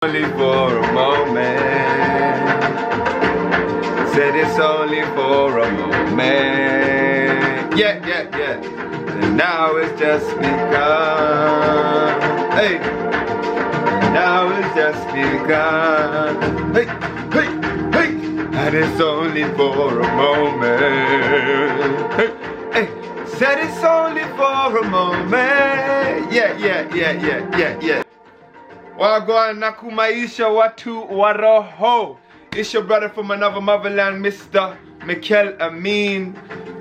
Only for a moment. Said it's only for a moment. Yeah. And now it's just begun. Hey. Now it's just begun. Hey. And it's only for a moment. Hey. Said it's only for a moment. Yeah. Wagwan nakumaisha watu waroho. It's your brother from another motherland, Mr. Mikel,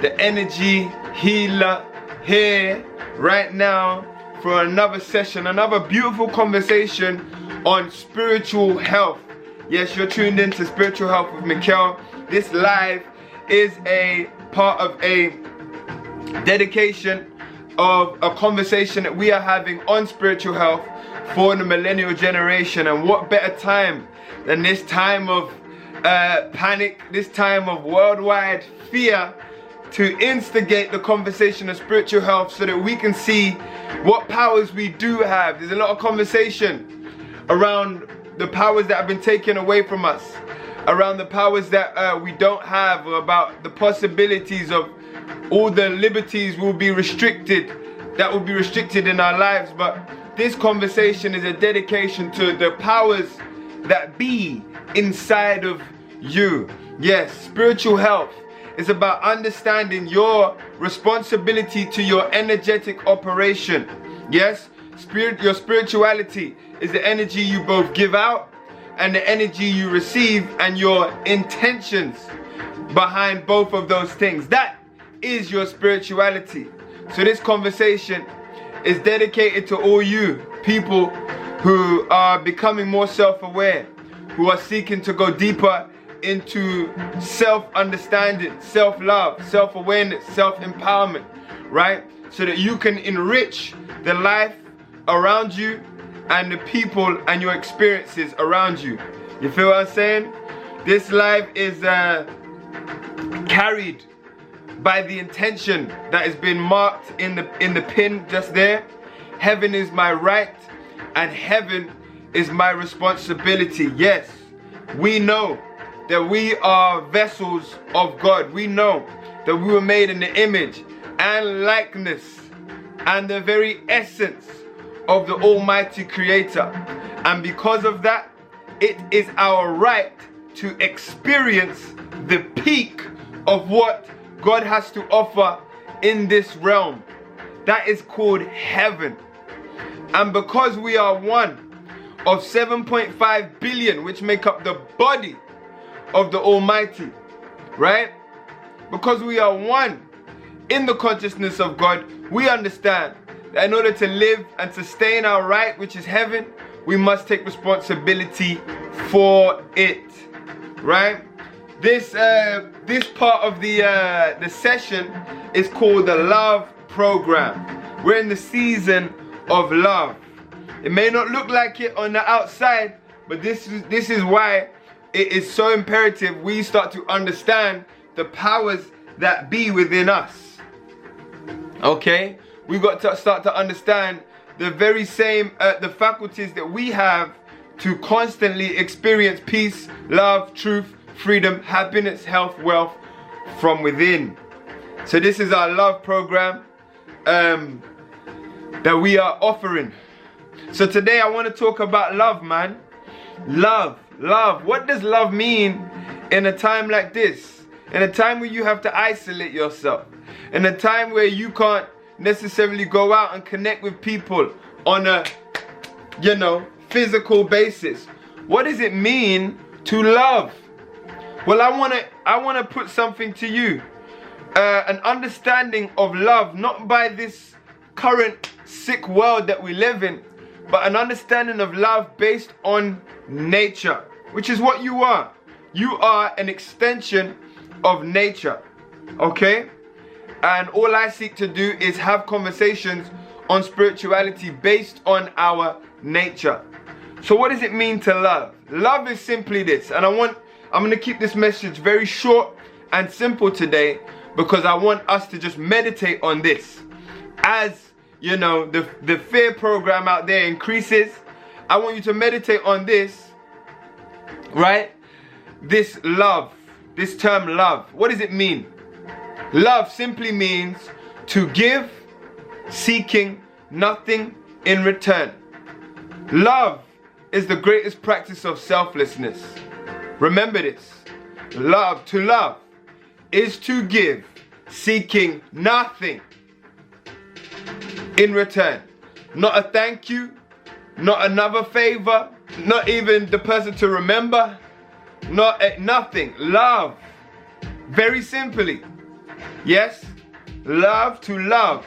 the energy healer, here right now for another session, another beautiful conversation on spiritual health. Yes, you're tuned into Spiritual Health with Mikel. This live is a part of a dedication of a conversation that we are having on spiritual health for the millennial generation. And what better time than this time of panic, this time of worldwide fear, to instigate the conversation of spiritual health so that we can see what powers we do have. There's a lot of conversation around the powers that have been taken away from us, around the powers that we don't have, about the possibilities of all the liberties will be restricted, that will be restricted in our lives. But this conversation is a dedication to the powers that be inside of you. Yes, spiritual health is about understanding your responsibility to your energetic operation. Yes, your spirituality is the energy you both give out and the energy you receive, and your intentions behind both of those things. That is your spirituality. So this conversation is dedicated to all you people who are becoming more self-aware, who are seeking to go deeper into self-understanding, self-love, self-awareness, self-empowerment, right? So that you can enrich the life around you and the people and your experiences around you. You feel what I'm saying? This live is carried by the intention that has been marked in the pin just there. Heaven is my right and heaven is my responsibility. Yes, we know that we are vessels of God. We know that we were made in the image and likeness and the very essence of the Almighty Creator. And because of that, it is our right to experience the peak of what God has to offer in this realm. That is called heaven. And because we are one of 7.5 billion, which make up the body of the Almighty, right? Because we are one in the consciousness of God, we understand that in order to live and sustain our right, which is heaven, we must take responsibility for it, right? This part of the session is called the Love Program. We're in the season of love. It may not look like it on the outside, but this is why it is so imperative we start to understand the powers that be within us. Okay? We've got to start to understand the very same the faculties that we have to constantly experience peace, love, truth, freedom, happiness, health, wealth from within. So this is our love program that we are offering. So today I want to talk about love, man. Love. What does love mean in a time like this? In a time where you have to isolate yourself. In a time where you can't necessarily go out and connect with people on a, physical basis. What does it mean to love? Well, I wanna put something to you. An understanding of love, not by this current sick world that we live in, but an understanding of love based on nature, which is what you are. You are an extension of nature, okay? And all I seek to do is have conversations on spirituality based on our nature. So what does it mean to love? Love is simply this, and I'm going to keep this message very short and simple today because I want us to just meditate on this. As, the fear program out there increases I want you to meditate on this, right? This love, this term love. What does it mean? Love simply means to give, seeking nothing in return. Love is the greatest practice of selflessness. Remember this. Love, to love, is to give, seeking nothing in return. Not a thank you, not another favor, not even the person to remember, nothing. Love, very simply. Yes, love, to love,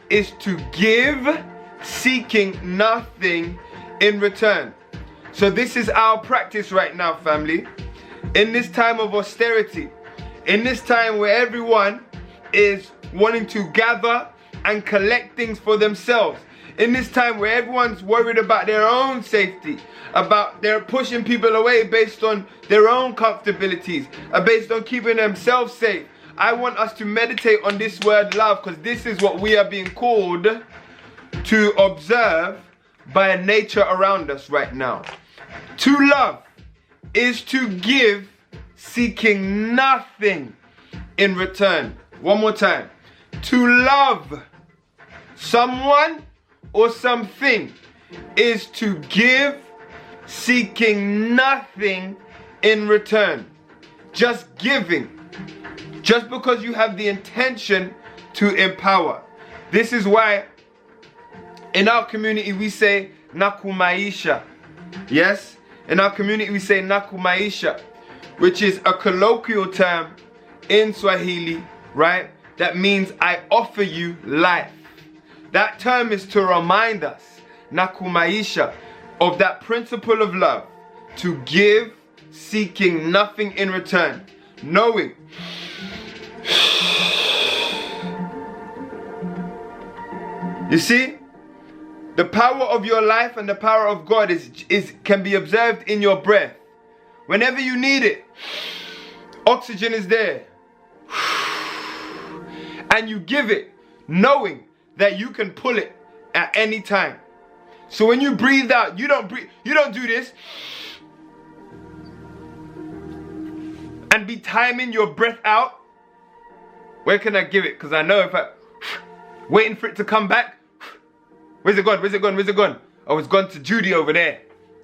is to give, seeking nothing in return. So this is our practice right now, family. In this time of austerity, in this time where everyone is wanting to gather and collect things for themselves, in this time where everyone's worried about their own safety, about they're pushing people away based on their own comfortabilities, based on keeping themselves safe, I want us to meditate on this word love, because this is what we are being called to observe by nature around us right now. To love is to give, seeking nothing in return. One more time. To love someone or something is to give, seeking nothing in return. Just giving. Just because you have the intention to empower. This is why in our community we say nakumaisha. Yes? In our community we say nakumaisha, which is a colloquial term in Swahili, right? That means I offer you life. That term is to remind us, nakumaisha, of that principle of love, to give, seeking nothing in return, knowing you see, the power of your life and the power of God can be observed in your breath. Whenever you need it, oxygen is there. And you give it, knowing that you can pull it at any time. So when you breathe out, you don't do this and be timing your breath out. Where can I give it? Because I know if I waiting for it to come back. Where's it gone? Where's it gone? Where's it gone? Oh, it's gone to Judy over there.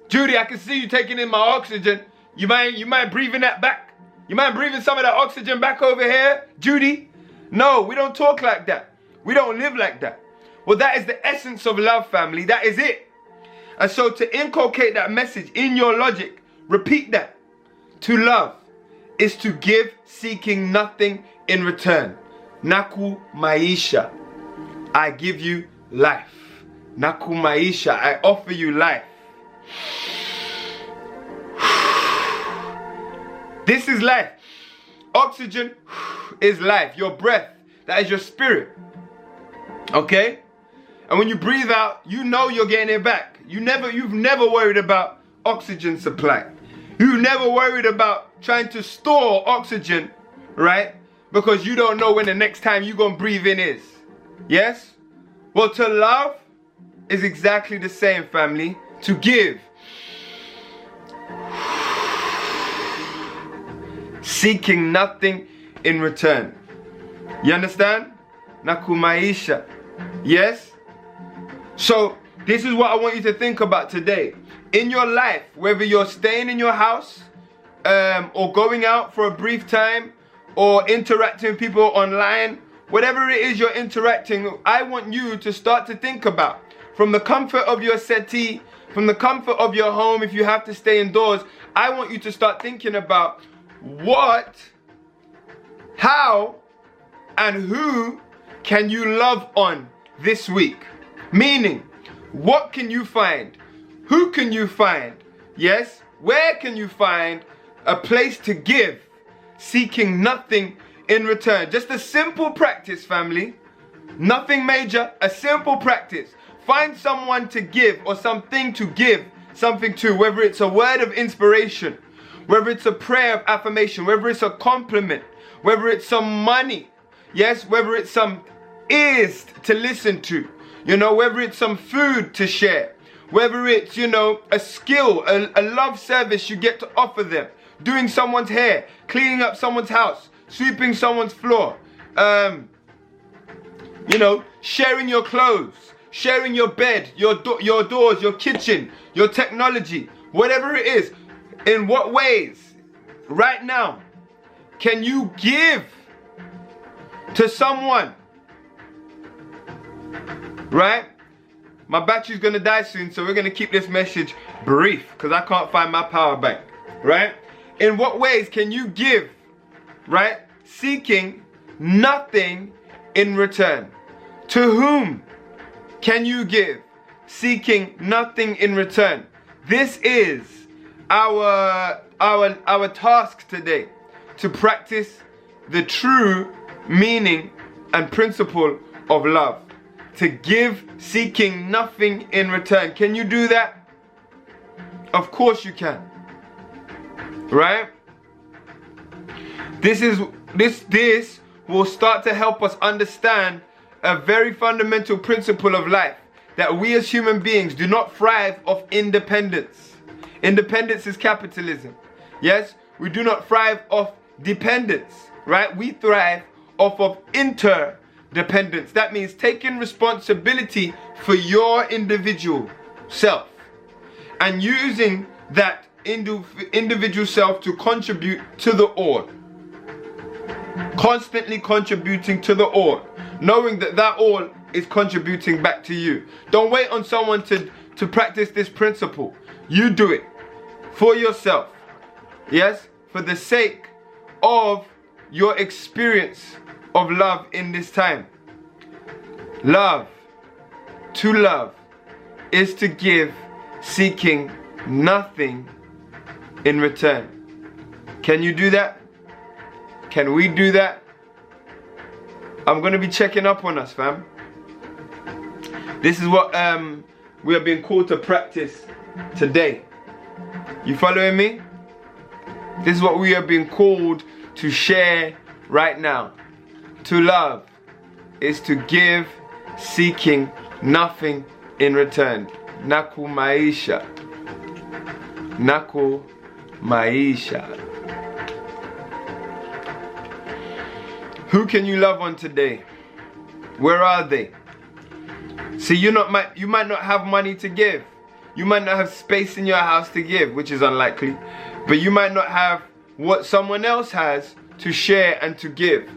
Judy, I can see you taking in my oxygen. You mind breathing that back? You mind breathing some of that oxygen back over here, Judy? No, we don't talk like that. We don't live like that. Well, that is the essence of love, family. That is it. And so to inculcate that message in your logic, repeat that. To love is to give, seeking nothing in return. Naku maisha. I give you life. Naku maisha. I offer you life. This is life. Oxygen is life. Your breath. That is your spirit. Okay? And when you breathe out, you know you're getting it back. You've never worried about oxygen supply. You've never worried about trying to store oxygen, right? Because you don't know when the next time you're going to breathe in is. Yes? Well, to love is exactly the same, family. To give. Seeking nothing in return. You understand? Nakumaisha. Yes? So, this is what I want you to think about today. In your life, whether you're staying in your house, or going out for a brief time, or interacting with people online, whatever it is you're interacting, I want you to start to think about, from the comfort of your settee, from the comfort of your home, if you have to stay indoors, I want you to start thinking about what, how, and who can you love on this week? Meaning, what can you find? Who can you find? Yes? Where can you find a place to give, seeking nothing in return? Just a simple practice, family. Nothing major, a simple practice. Find someone to give or something to give something to, whether it's a word of inspiration, whether it's a prayer of affirmation, whether it's a compliment, whether it's some money, yes, whether it's some ears to listen to, you know, whether it's some food to share, whether it's, you know, a skill, a love service you get to offer them, doing someone's hair, cleaning up someone's house, sweeping someone's floor, you know, sharing your clothes, sharing your bed, your doors, your kitchen, your technology, whatever it is. In what ways, right now, can you give to someone? Right? My battery's gonna die soon, so we're gonna keep this message brief because I can't find my power bank. Right? In what ways can you give, right, seeking nothing in return? To whom can you give, seeking nothing in return? This is our task today, to practice the true meaning and principle of love. To give, seeking nothing in return. Can you do that? Of course you can. Right? This will start to help us understand a very fundamental principle of life, that we as human beings do not thrive off independence. Independence is capitalism. Yes, we do not thrive off dependence, right? We thrive off of interdependence. That means taking responsibility for your individual self and using that individual self to contribute to the all. Constantly contributing to the all, knowing that that all is contributing back to you. Don't wait on someone to practice this principle. You do it for yourself. Yes, for the sake of your experience of love in this time. Love, to love, is to give, seeking nothing in return. Can you do that? Can we do that? I'm going to be checking up on us, fam. This is what we are being called to practice today. You following me? This is what we are being called to share right now. To love is to give, seeking nothing in return. Naku maisha. Naku maisha. Who can you love on today? Where are they? See, you might not have money to give. You might not have space in your house to give, which is unlikely. But you might not have what someone else has to share and to give.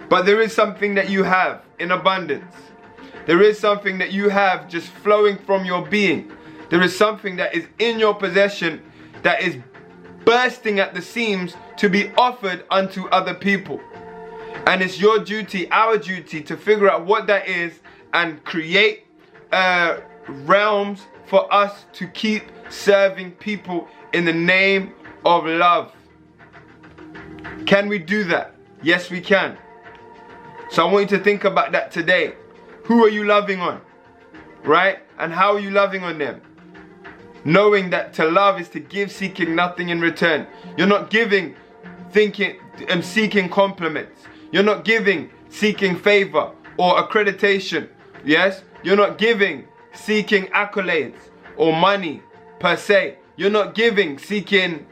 But there is something that you have in abundance. There is something that you have just flowing from your being. There is something that is in your possession that is bursting at the seams to be offered unto other people. And it's your duty, our duty, to figure out what that is and create realms for us to keep serving people in the name of love. Can we do that? Yes, we can. So I want you to think about that today. Who are you loving on? Right? And how are you loving on them? Knowing that to love is to give, seeking nothing in return. You're not giving, thinking and seeking compliments. You're not giving, seeking favor or accreditation. Yes? You're not giving, seeking accolades or money per se. You're not giving, seeking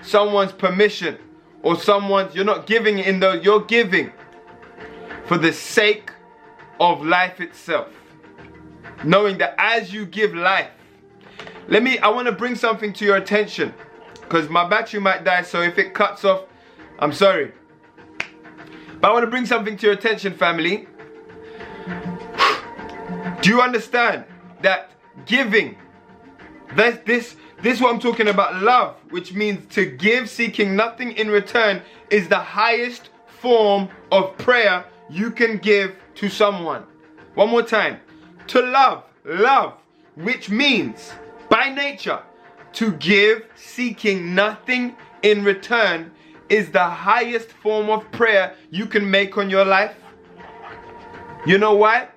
someone's permission or you're not giving you're giving for the sake of life itself. Knowing that as you give life, I want to bring something to your attention because my battery might die, so if it cuts off, I'm sorry. But I want to bring something to your attention, family. Do you understand that giving, this is what I'm talking about, love, which means to give, seeking nothing in return, is the highest form of prayer you can give to someone. One more time. To love, which means, by nature, to give, seeking nothing in return, is the highest form of prayer you can make on your life. You know why?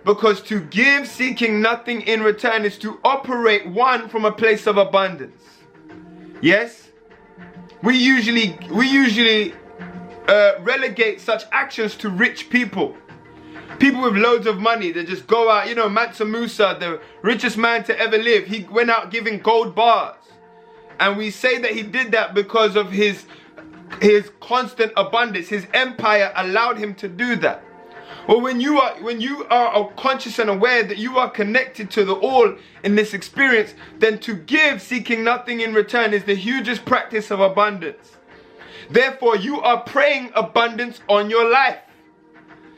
Because to give, seeking nothing in return, is to operate from a place of abundance. Yes? We usually relegate such actions to rich people. People with loads of money, they just go out, you know, Mansa Musa, the richest man to ever live, he went out giving gold bars. And we say that he did that because of his constant abundance. His empire allowed him to do that. Well, when you are conscious and aware that you are connected to the all in this experience, then to give seeking nothing in return is the hugest practice of abundance. Therefore, you are praying abundance on your life.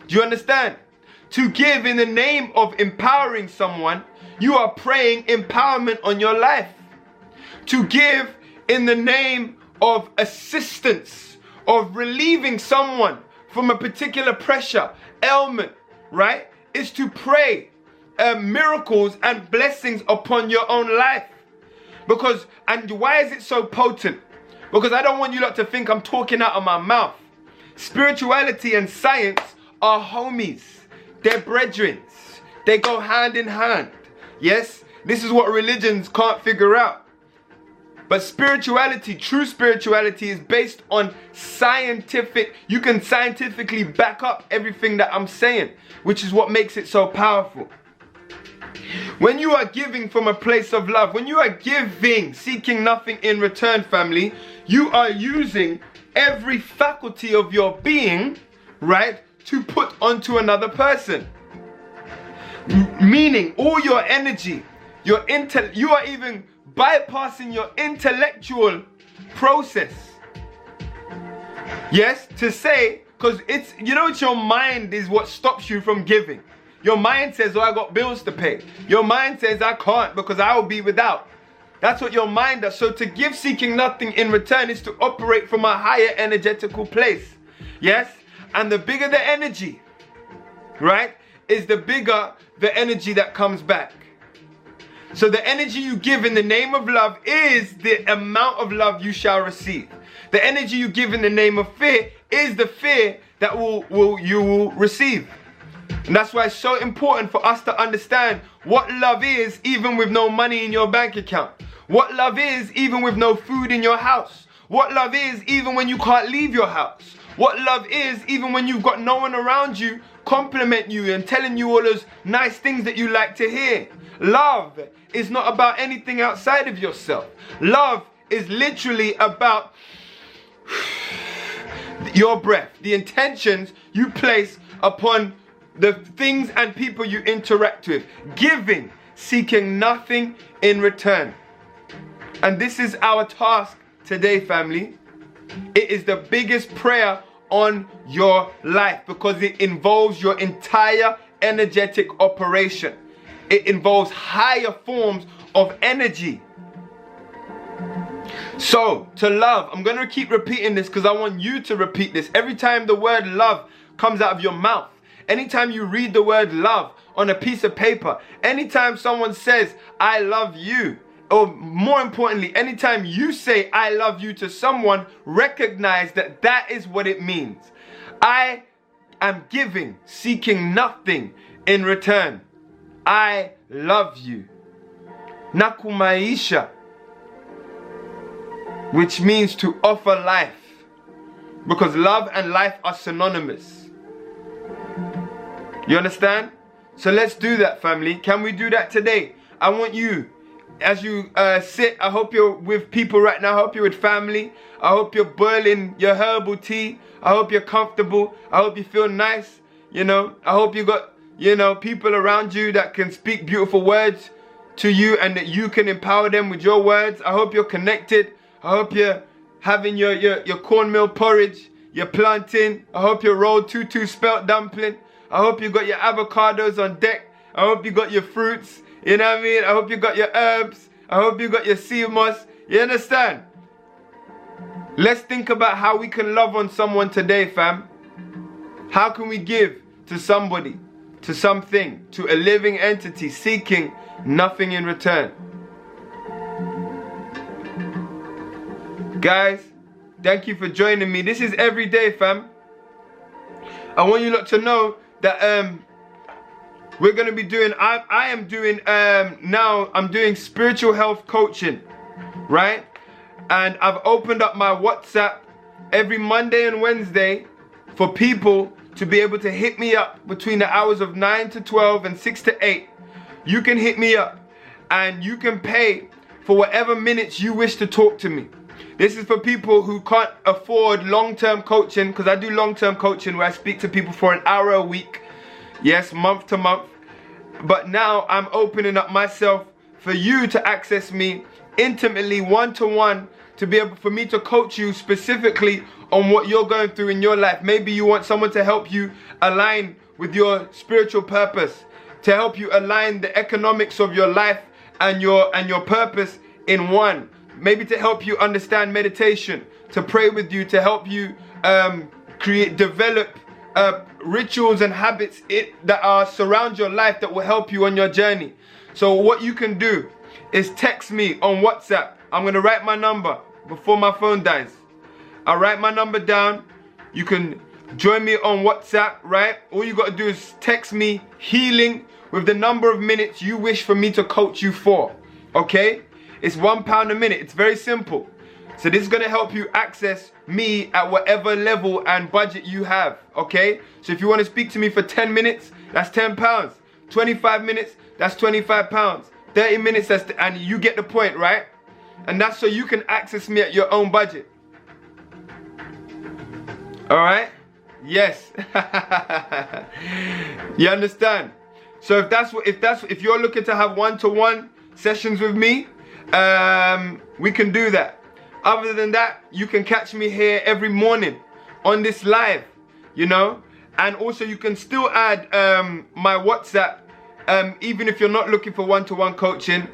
Do you understand? To give in the name of empowering someone, you are praying empowerment on your life. To give in the name of assistance, of relieving someone from a particular pressure, ailment, right? Is to pray miracles and blessings upon your own life. And why is it so potent? Because I don't want you lot to think I'm talking out of my mouth. Spirituality and science are homies. They're brethren. They go hand in hand. Yes, this is what religions can't figure out. But spirituality, true spirituality, is based on scientific, you can scientifically back up everything that I'm saying, which is what makes it so powerful. When you are giving from a place of love, when you are giving, seeking nothing in return, family, you are using every faculty of your being, right, to put onto another person. Meaning all your energy, you are even bypassing your intellectual process. Yes, to say, because it's your mind is what stops you from giving. Your mind says, oh, I got bills to pay. Your mind says, I can't because I will be without. That's what your mind does. So to give seeking nothing in return is to operate from a higher energetical place. Yes? And the bigger the energy, right, is the bigger the energy that comes back. So the energy you give in the name of love is the amount of love you shall receive. The energy you give in the name of fear is the fear that you will receive. And that's why it's so important for us to understand what love is even with no money in your bank account. What love is even with no food in your house. What love is even when you can't leave your house. What love is even when you've got no one around you compliment you and telling you all those nice things that you like to hear. Love is not about anything outside of yourself. Love is literally about your breath, the intentions you place upon the things and people you interact with. Giving, seeking nothing in return. And this is our task today, family. It is the biggest prayer on your life because it involves your entire energetic operation. It involves higher forms of energy. So, to love, I'm going to keep repeating this because I want you to repeat this. Every time the word love comes out of your mouth, anytime you read the word love on a piece of paper, anytime someone says, I love you, or more importantly, anytime you say I love you to someone, recognize that that is what it means. I am giving, seeking nothing in return. I love you. Nakumaisha, which means to offer life. Because love and life are synonymous. You understand? So let's do that, family. Can we do that today? I want you, as you sit, I hope you're with people right now. I hope you're with family. I hope you're boiling your herbal tea. I hope you're comfortable. I hope you feel nice. You know, I hope you got, people around you that can speak beautiful words to you and that you can empower them with your words. I hope you're connected. I hope you're having your cornmeal porridge, your plantain. I hope you're rolled tutu spelt dumpling. I hope you got your avocados on deck. I hope you got your fruits. You know what I mean? I hope you got your herbs. I hope you got your sea moss. You understand? Let's think about how we can love on someone today, fam. How can we give to somebody, to something, to a living entity, seeking nothing in return? Guys, thank you for joining me. This is every day, fam. I want you lot to know that we're going to be doing, I'm doing spiritual health coaching, right? And I've opened up my WhatsApp every Monday and Wednesday for people to be able to hit me up between the hours of 9 to 12 and 6 to 8. You can hit me up and you can pay for whatever minutes you wish to talk to me. This is for people who can't afford long-term coaching, because I do long-term coaching where I speak to people for an hour a week. Yes, month to month. But now I'm opening up myself for you to access me intimately, one-to-one, to be able for me to coach you specifically on what you're going through in your life. Maybe you want someone to help you align with your spiritual purpose, to help you align the economics of your life and your purpose in one. Maybe to help you understand meditation, to pray with you, to help you develop rituals and habits that surround your life that will help you on your journey. So what you can do is text me on WhatsApp. I'm going to write my number before my phone dies. I'll write my number down. You can join me on WhatsApp, right? All you got to do is text me healing with the number of minutes you wish for me to coach you for. Okay? It's £1 a minute. It's very simple. So this is going to help you access me at whatever level and budget you have. Okay? So if you want to speak to me for 10 minutes, that's £10. 25 minutes, that's £25. 30 minutes, and you get the point, right? And that's so you can access me at your own budget. All right? Yes. You understand? So if you're looking to have one-to-one sessions with me, we can do that. Other than that, you can catch me here every morning on this live, you know. And also you can still add my WhatsApp, even if you're not looking for one-to-one coaching,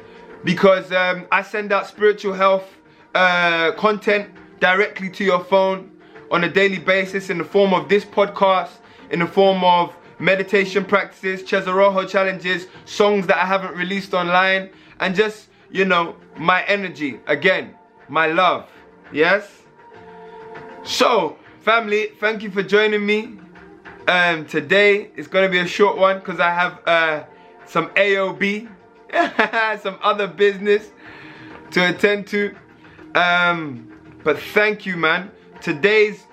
because I send out spiritual health content directly to your phone on a daily basis in the form of this podcast, in the form of meditation practices, Chesarojo challenges, songs that I haven't released online, and just, you know, my energy, again, my love. Yes? So, family, thank you for joining me. Today is going to be a short one because I have some AOB, some other business to attend to. But thank you, man. Today's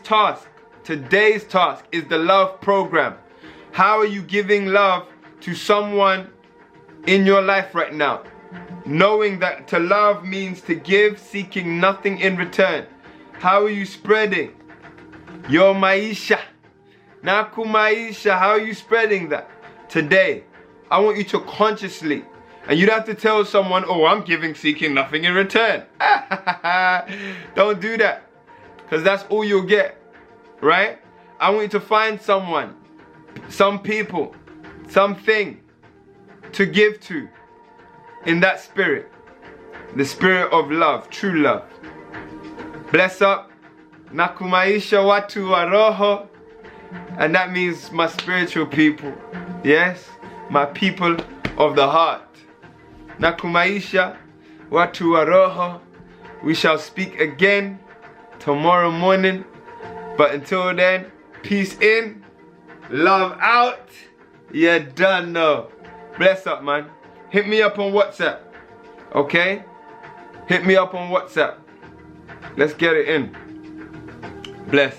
task is the love program. How are you giving love to someone in your life right now? Knowing that to love means to give, seeking nothing in return. How are you spreading your maisha? Naku maisha, how are you spreading that? Today, I want you to consciously, and you don't have to tell someone, oh, I'm giving, seeking nothing in return. Don't do that, because that's all you'll get, right? I want you to find someone, some people, something to give to in that spirit. The spirit of love, true love. Bless up. Nakumaisha watu wa roho. And that means my spiritual people. Yes? My people of the heart. Nakumaisha watu wa roho. We shall speak again tomorrow morning. But until then, peace in, love out. You done know. Bless up, man. Hit me up on WhatsApp. Okay? Hit me up on WhatsApp. Let's get it in. Bless.